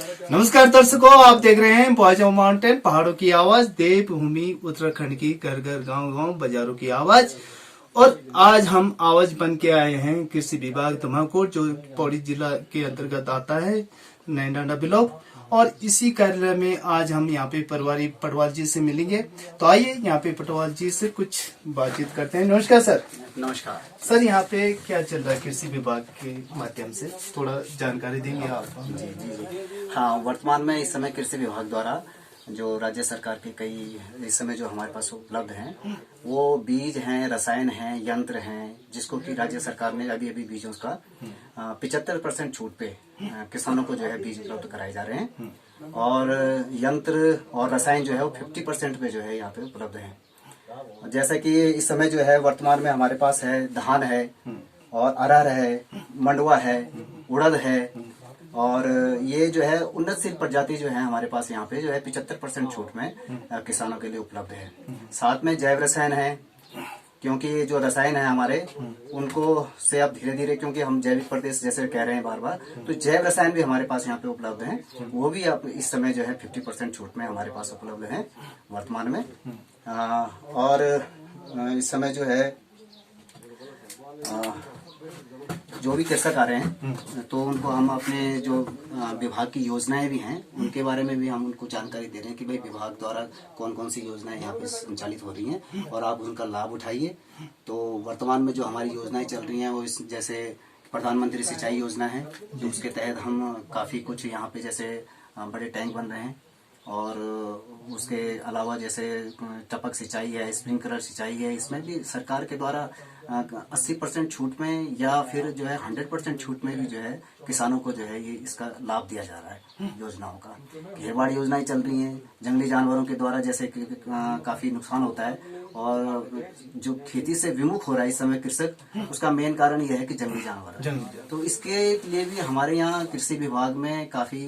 नमस्कार दर्शकों, आप देख रहे हैं वॉइस ऑफ माउंटेन, पहाड़ों की आवाज, देवभूमि उत्तराखंड की, घर घर गांव गांव बाजारों की आवाज। और आज हम आवाज बन के आए हैं कृषि विभाग धमाकोट, जो पौड़ी जिला के अंतर्गत आता है, नैनडांडा ब्लॉक। और इसी कार्यालय में आज हम यहाँ पे पटवारी पटवाल जी से मिलेंगे। तो आइए यहाँ पे पटवाल जी से कुछ बातचीत करते हैं। नमस्कार सर। नमस्कार सर, यहाँ पे क्या चल रहा है कृषि विभाग के माध्यम से, थोड़ा जानकारी देंगे आप? जी। हाँ, वर्तमान में इस समय कृषि विभाग द्वारा जो राज्य सरकार के कई इस समय जो हमारे पास उपलब्ध हैं, वो बीज हैं, रसायन हैं, यंत्र हैं, जिसको कि राज्य सरकार ने अभी बीजों का 75% छूट पे किसानों को जो है बीज उपलब्ध कराए जा रहे हैं। और यंत्र और रसायन जो है वो 50% पे जो है यहाँ पे उपलब्ध है। जैसे कि इस समय जो है वर्तमान में हमारे पास है धान है और अरहर है, मंडवा है, उड़द है। और ये जो है उन्नतशील प्रजाति जो है हमारे पास यहाँ पे जो है 75% छूट में किसानों के लिए उपलब्ध है। साथ में जैव रसायन है, क्योंकि जो रसायन है हमारे उनको से अब धीरे धीरे, क्योंकि हम जैविक प्रदेश जैसे कह रहे हैं बार बार, तो जैव रसायन भी हमारे पास यहाँ पे उपलब्ध है। वो भी अब इस समय जो है 50% छूट में हमारे पास उपलब्ध है वर्तमान में। और इस समय जो है जो भी कृषक आ रहे हैं तो उनको हम अपने जो विभाग की योजनाएं भी हैं उनके बारे में भी हम उनको जानकारी दे रहे हैं कि भाई विभाग द्वारा कौन कौन सी योजनाएं यहाँ पे संचालित हो रही हैं और आप उनका लाभ उठाइए। तो वर्तमान में जो हमारी योजनाएं चल रही हैं वो जैसे प्रधानमंत्री सिंचाई योजना है, जो उसके तहत हम काफ़ी कुछ यहाँ पे जैसे बड़े टैंक बन रहे हैं। और उसके अलावा जैसे टपक सिंचाई है, स्प्रिंकलर सिंचाई है, इसमें भी सरकार के द्वारा 80% छूट में या फिर जो है 100% छूट में भी जो है किसानों को जो है ये इसका लाभ दिया जा रहा है योजनाओं का। घेरबाड़ योजनाएं चल रही हैं, जंगली जानवरों के द्वारा जैसे काफी नुकसान होता है और जो खेती से विमुख हो रहा है इस समय कृषक, उसका मेन कारण यह है कि जंगली जानवर। तो इसके लिए भी हमारे यहाँ कृषि विभाग में काफी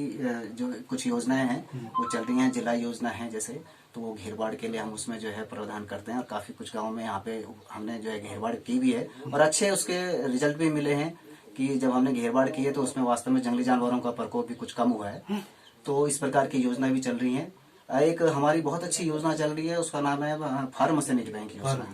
जो कुछ योजनाएं हैं वो चल रही हैं। जिला योजना है जैसे, तो वो घेरबाड़ के लिए हम उसमें जो है प्रावधान करते हैं और काफी कुछ गाँव में यहाँ पे हमने जो है घेरबाड़ की भी है और अच्छे उसके रिजल्ट भी मिले हैं कि जब हमने घेरबाड़ की है तो उसमें वास्तव में जंगली जानवरों का प्रकोप भी कुछ कम हुआ है। तो इस प्रकार की योजना भी चल रही है। एक हमारी बहुत अच्छी योजना चल रही है, उसका नाम है फार्म मशीनरी बैंक योजना।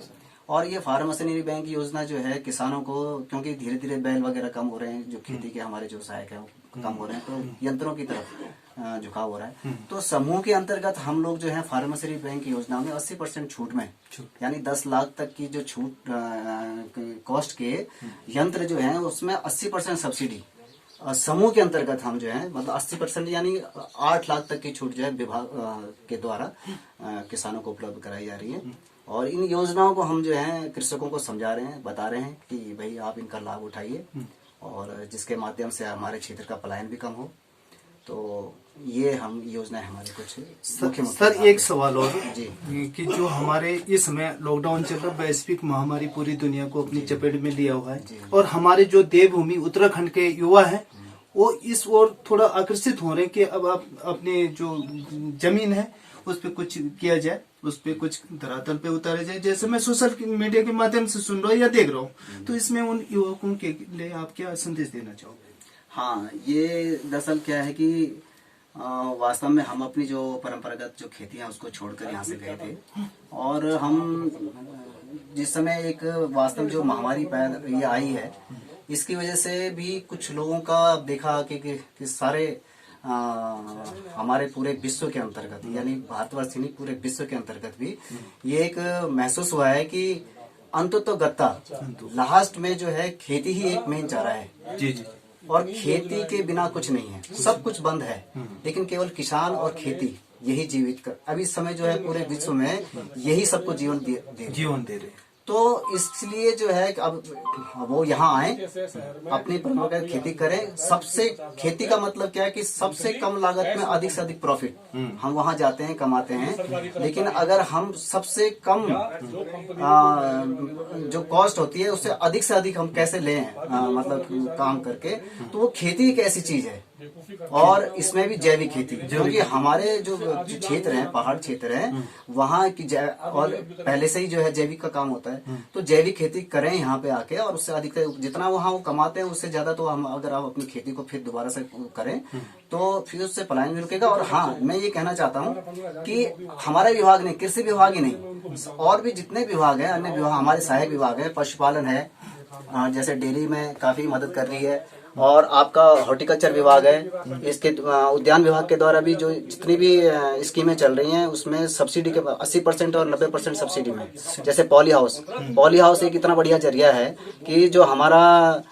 और ये फार्म मशीनरी बैंक योजना जो है किसानों को, क्योंकि धीरे धीरे बैल वगैरह कम हो रहे हैं, जो खेती के हमारे जो सहायक है वो कम हो रहे हैं, तो यंत्रों की तरफ झुकाव हो रहा है। तो समूह के अंतर्गत हम लोग जो है फार्म मशीनरी बैंक योजना में 80% छूट में, यानी 10 लाख तक की जो छूट कॉस्ट के यंत्र जो है उसमें 80% सब्सिडी समूह के अंतर्गत हम जो है मतलब 80% यानी 8 लाख तक की छूट जो है विभाग के द्वारा किसानों को उपलब्ध कराई जा रही है। और इन योजनाओं को हम जो है कृषकों को समझा रहे हैं, बता रहे हैं कि भाई आप इनका लाभ उठाइए और जिसके माध्यम से हमारे क्षेत्र का पलायन भी कम हो। तो ये हम योजनाएं हमारे कुछ मुख्य। सर, एक सवाल और जी कि जो हमारे इस समय लॉकडाउन चल रहा है, वैश्विक महामारी पूरी दुनिया को अपनी चपेट में लिया हुआ है और हमारे जो देवभूमि उत्तराखंड के युवा हैं वो इस ओर थोड़ा आकर्षित हो रहे हैं कि अब आप अपने जो जमीन है उस पर कुछ किया जाए, उस पर कुछ धरातल पे उतारे जाए। जैसे मैं सोशल मीडिया के माध्यम से सुन रहा हूँ या देख रहा हूँ, तो इसमें उन युवकों के लिए आप क्या संदेश देना चाहोगे? हाँ, ये दरअसल क्या है कि वास्तव में हम अपनी जो परंपरागत जो खेती है उसको छोड़कर यहाँ से गए थे और हम जिस समय एक वास्तव जो महामारी ये आई है, इसकी वजह से भी कुछ लोगों का देखा कि सारे हमारे पूरे विश्व के अंतर्गत, यानी भारतवर्ष ही नहीं पूरे विश्व के अंतर्गत भी ये एक महसूस हुआ है कि अंततोगत्ता लास्ट में जो है खेती ही एक मेन चारा है। जी। और खेती के बिना कुछ नहीं है, सब कुछ बंद है, लेकिन केवल किसान और खेती यही जीवित कर अभी इस समय जो है पूरे विश्व में यही सबको जीवन दे रहे। तो इसलिए जो है अब वो यहाँ आए, अपनी परंपरागत खेती करें। सबसे खेती का मतलब क्या है कि सबसे कम लागत में अधिक से अधिक प्रॉफिट। हम वहाँ जाते हैं, कमाते हैं, लेकिन अगर हम सबसे कम जो कॉस्ट होती है उससे अधिक से अधिक हम कैसे लें मतलब काम करके, तो वो खेती एक ऐसी चीज है और इसमें भी जैविक खेती, क्योंकि हमारे जो क्षेत्र हैं, पहाड़ क्षेत्र हैं, वहाँ की और पहले से ही जो है जैविक का काम होता है, तो जैविक खेती करें यहाँ पे आके, और उससे अधिक जितना वहाँ वो कमाते हैं उससे ज्यादा तो हम अगर आप अपनी खेती को फिर दोबारा से करें तो फिर उससे पलायन भी रुकेगा। और हाँ, मैं ये कहना चाहता हूँ कि हमारा विभाग नहीं, कृषि विभाग ही नहीं, और भी जितने विभाग हैं, अन्य विभाग, हमारे सहायक विभाग है, पशुपालन है, जैसे डेयरी में काफी मदद कर रही है, और आपका हॉर्टिकल्चर विभाग है, इसके उद्यान विभाग के द्वारा भी जो जितनी भी स्कीमें चल रही हैं उसमें सब्सिडी के 80% और 90% सब्सिडी में। जैसे पॉली हाउस एक इतना बढ़िया जरिया है कि जो हमारा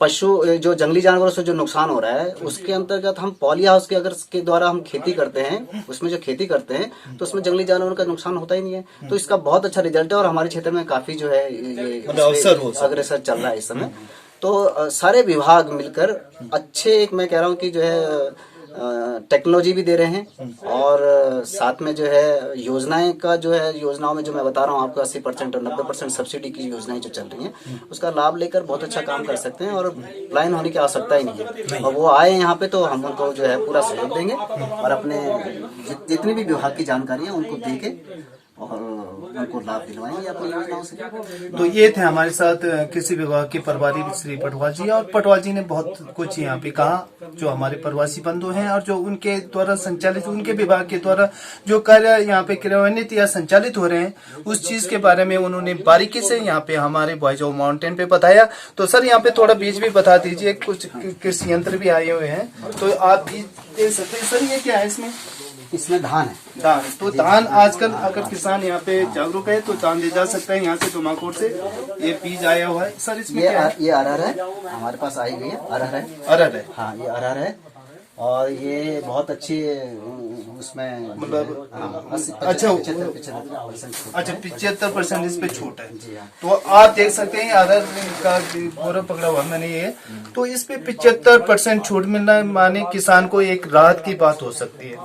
पशु, जो जंगली जानवरों से जो नुकसान हो रहा है, उसके अंतर्गत हम पॉली हाउस के अगर के द्वारा हम खेती करते हैं, उसमें जो खेती करते हैं तो उसमें जंगली जानवरों का नुकसान होता ही नहीं है। तो इसका बहुत अच्छा रिजल्ट है, और हमारे क्षेत्र में काफी जो है ये अग्रसर चल रहा है इस समय। तो सारे विभाग मिलकर अच्छे, एक मैं कह रहा हूँ कि जो है टेक्नोलॉजी भी दे रहे हैं, और साथ में जो है योजनाएं का जो है, योजनाओं में जो मैं बता रहा हूँ आपको 80% और 90% सब्सिडी की योजनाएं जो चल रही हैं, उसका लाभ लेकर बहुत अच्छा काम कर सकते हैं, और लाइन होने की आवश्यकता ही नहीं है। और वो आए यहाँ पे तो हम उनको जो है पूरा सहयोग देंगे, और अपने जितनी भी विभाग की जानकारी है उनको देके और उनको लाभ दिलवाएंगे अपनी योजनाओं से। तो ये थे हमारे साथ कृषि विभाग के प्रभारी श्री पटवाल जी, और पटवाल जी ने बहुत कुछ यहाँ पे कहा, जो हमारे प्रवासी बंधु हैं और जो उनके द्वारा संचालित, उनके विभाग के द्वारा जो कार्य यहाँ पे क्रियान्वित या संचालित हो रहे हैं, उस चीज के बारे में उन्होंने बारीकी से यहाँ पे हमारे बॉयज ऑफ माउंटेन पे बताया। तो सर यहाँ पे थोड़ा बीज भी बता दीजिए, कुछ कृषि यंत्र भी आए हुए हैं, तो आप बीज दे सकते हैं। सर ये क्या है इसमें? इसमें धान है। धान, तो धान आजकल अगर किसान यहाँ पे जागरूक है तो धान ले जा सकता है यहाँ से धुमाकोट से। ये बीज आया हुआ है सर, इसमें ये क्या है? ये अरहर है, हमारे पास आई हुई है, अरहर है। अरहर है, हाँ ये अरहर है, और ये बहुत अच्छी उसमें मतलब अच्छा 75% इस पे छूट है। जी हाँ। तो आप देख सकते हैं अरहर का पूरा पकड़ा हुआ मैंने ये, तो इस पे 75% छूट मिलना माने किसान को एक राहत की बात हो सकती है।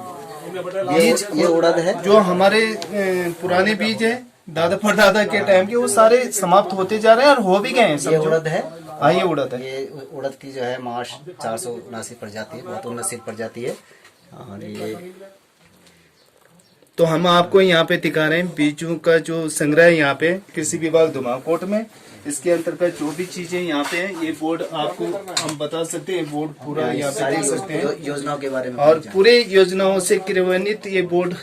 बीज ये उड़द है, जो हमारे पुराने बीज है दादा परदादा के टाइम के, वो सारे समाप्त होते जा रहे हैं और हो भी गए हैं। ये उड़द है। हाँ ये उड़द है। ये उड़द की जो है मार्च 479 प्रजाति है, बहुत उन्नत प्रजाति है। और ये तो हम आपको यहाँ पे दिखा रहे हैं बीजों का जो संग्रह है यहाँ पे कृषि विभाग धुमाकोट में। इसके अंतर्गत जो भी चीजें यहाँ पे है, ये बोर्ड आपको हम बता सकते हैं, बोर्ड पूरा यहाँ पे देख सकते हैं योजनाओं के बारे में, और पूरे योजनाओं से क्रियान्वित ये बोर्ड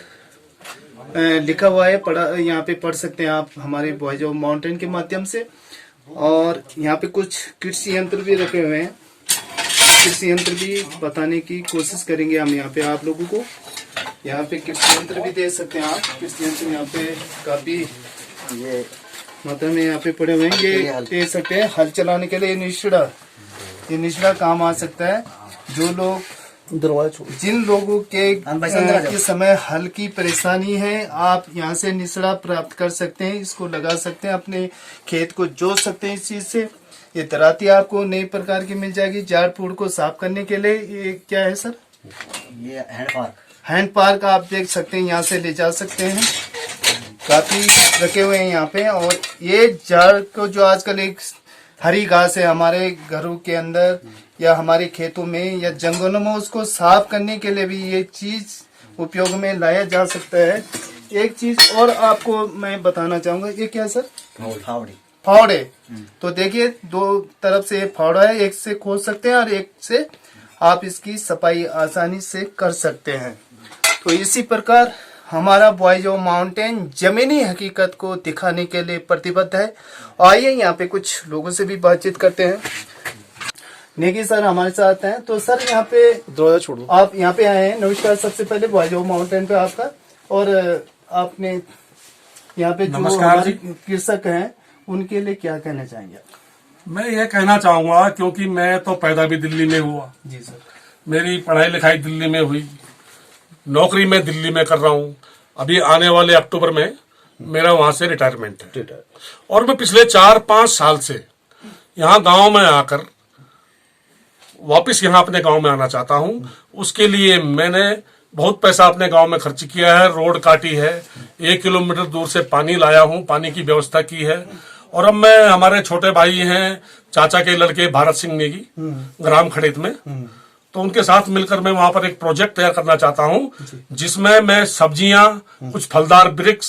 लिखा हुआ है, पढ़ा यहाँ पे पढ़ सकते हैं आप हमारे बॉयज ऑफ माउंटेन के माध्यम से। और यहाँ पे कुछ कृषि यंत्र भी रखे हुए हैं, कृषि यंत्र भी बताने की कोशिश करेंगे हम यहाँ पे आप लोगों को। यहाँ पे कृषि यंत्र भी दे सकते हैं आप, कृषि यंत्र यहाँ पे काफी ये मतलब में यहाँ पे पड़े हुए हैं, ये दे सकते हैं हल चलाने के लिए। ये निचड़ा काम आ सकता है। जो लोग जिन लोगों के इस समय हल की परेशानी है, आप यहाँ से निचड़ा प्राप्त कर सकते हैं, इसको लगा सकते हैं, अपने खेत को जोत सकते हैं इस चीज से। ये दराती आपको नई प्रकार की मिल जाएगी झाड़ फूड़ को साफ करने के लिए। ये क्या है सर? ये हैंड पार्क आप देख सकते हैं, यहाँ से ले जा सकते हैं, काफी रखे हुए हैं यहाँ पे। और ये झाड़ को जो आजकल एक हरी घास है हमारे घरों के अंदर या हमारे खेतों में या जंगलों में, उसको साफ करने के लिए भी ये चीज उपयोग में लाया जा सकता है। एक चीज और आपको मैं बताना चाहूंगा, ये क्या है सर? फावड़े। तो देखिए दो तरफ से फावड़ा है, एक से खोद सकते हैं और एक से आप इसकी सफाई आसानी से कर सकते हैं। तो इसी प्रकार हमारा बॉयज ऑफ माउंटेन जमीनी हकीकत को दिखाने के लिए प्रतिबद्ध है। आइए यहाँ पे कुछ लोगों से भी बातचीत करते हैं। नेगी सर हमारे साथ हैं। तो सर यहाँ पे आप यहाँ पे आए हैं, नमस्कार। सबसे पहले बॉयज ऑफ माउंटेन पे आपका, और आपने यहाँ पे जो हमारे कृषक हैं उनके लिए क्या कहना चाहेंगे? मैं ये कहना चाहूंगा, क्योंकि मैं तो पैदा भी दिल्ली में हुआ। जी सर। मेरी पढ़ाई लिखाई दिल्ली में हुई, नौकरी मैं दिल्ली में कर रहा हूँ। अभी आने वाले अक्टूबर में मेरा वहां से रिटायरमेंट है, और मैं पिछले 4-5 साल से यहाँ गांव में आकर वापस यहाँ अपने गांव में आना चाहता हूँ। उसके लिए मैंने बहुत पैसा अपने गांव में खर्च किया है, रोड काटी है, 1 किलोमीटर दूर से पानी लाया हूँ, पानी की व्यवस्था की है। और अब मैं, हमारे छोटे भाई हैं चाचा के लड़के भारत सिंह नेगी, ग्राम खड़ेत में, तो उनके साथ मिलकर मैं वहां पर एक प्रोजेक्ट तैयार करना चाहता हूं, जिसमें मैं सब्जियां, कुछ फलदार वृक्ष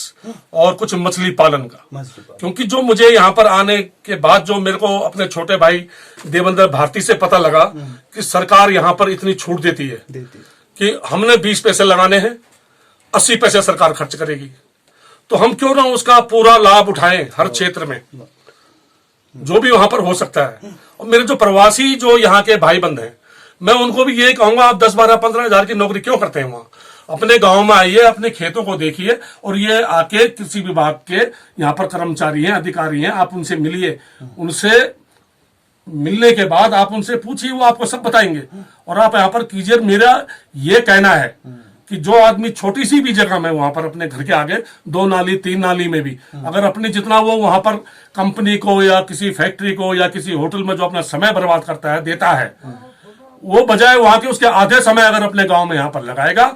और कुछ मछली पालन का, क्योंकि जो मुझे यहाँ पर आने के बाद जो मेरे को अपने छोटे भाई देवेंद्र भारती से पता लगा कि सरकार यहाँ पर इतनी छूट देती है कि हमने 20 पैसे लगाने हैं, 80 पैसे सरकार खर्च करेगी, तो हम क्यों ना उसका पूरा लाभ उठाएं हर क्षेत्र में जो भी वहां पर हो सकता है। और मेरे जो प्रवासी जो यहाँ के भाई बंद हैं, मैं उनको भी ये कहूंगा, आप 10, 12, 15 हजार की नौकरी क्यों करते हैं वहां, अपने गांव में आइए, अपने खेतों को देखिए, और ये आके कृषि विभाग के यहाँ पर कर्मचारी हैं, अधिकारी हैं, आप उनसे मिलिए, उनसे मिलने के बाद आप उनसे पूछिए, वो आपको सब बताएंगे और आप यहाँ पर कीजिए। मेरा ये कहना है कि जो आदमी छोटी सी भी जगह में वहां पर अपने घर के आगे 2 नाली 3 नाली में भी अगर अपने जितना वो वहां पर कंपनी को या किसी फैक्ट्री को या किसी होटल में जो अपना समय बर्बाद करता है देता है, वो बजाय वहां के उसके आधे समय अगर अपने गांव में यहाँ पर लगाएगा,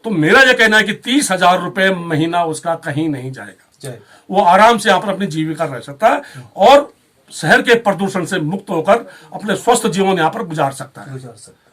तो मेरा यह कहना है कि 30,000 रुपए महीना उसका कहीं नहीं जाएगा, वो आराम से यहाँ पर अपनी जीविका रह सकता है और शहर के प्रदूषण से मुक्त होकर अपने स्वस्थ जीवन यहाँ पर गुजार सकता है।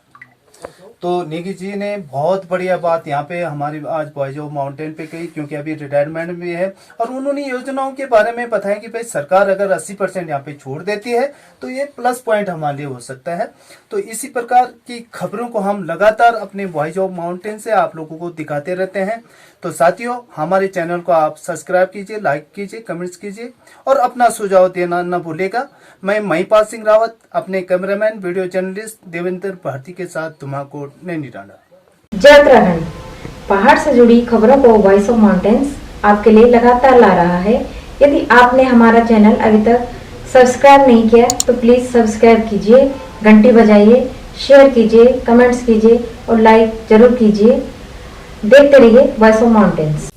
तो निकी जी ने बहुत बढ़िया बात यहाँ पे हमारी आज बॉयज ऑफ माउंटेन पे कही, क्योंकि अभी रिटायरमेंट भी है और उन्होंने योजनाओं के बारे में बताया कि भाई सरकार अगर 80% यहाँ पे छोड़ देती है तो ये प्लस पॉइंट हमारे लिए हो सकता है। तो इसी प्रकार की खबरों को हम लगातार अपने बॉयज ऑफ माउंटेन से आप लोगों को दिखाते रहते हैं। तो साथियों, हमारे चैनल को आप सब्सक्राइब कीजिए, लाइक कीजिए, कमेंट्स कीजिए और अपना सुझाव देना न भूलेगा। मैं महिपाल सिंह रावत अपने cameraman video journalist Devendra Bharti के साथ तुमाकोट नैनीडांडा। जय उत्तराखंड, पहाड़ से जुड़ी खबरों को वॉइस ऑफ माउंटेन्स आपके लिए लगातार ला रहा है। यदि आपने हमारा चैनल अभी तक सब्सक्राइब नहीं किया तो प्लीज सब्सक्राइब कीजिए, घंटी बजाइए, शेयर कीजिए, कमेंट्स कीजिए और लाइक जरूर कीजिए। देखते रहिए वॉइस ऑफ माउंटेन्स।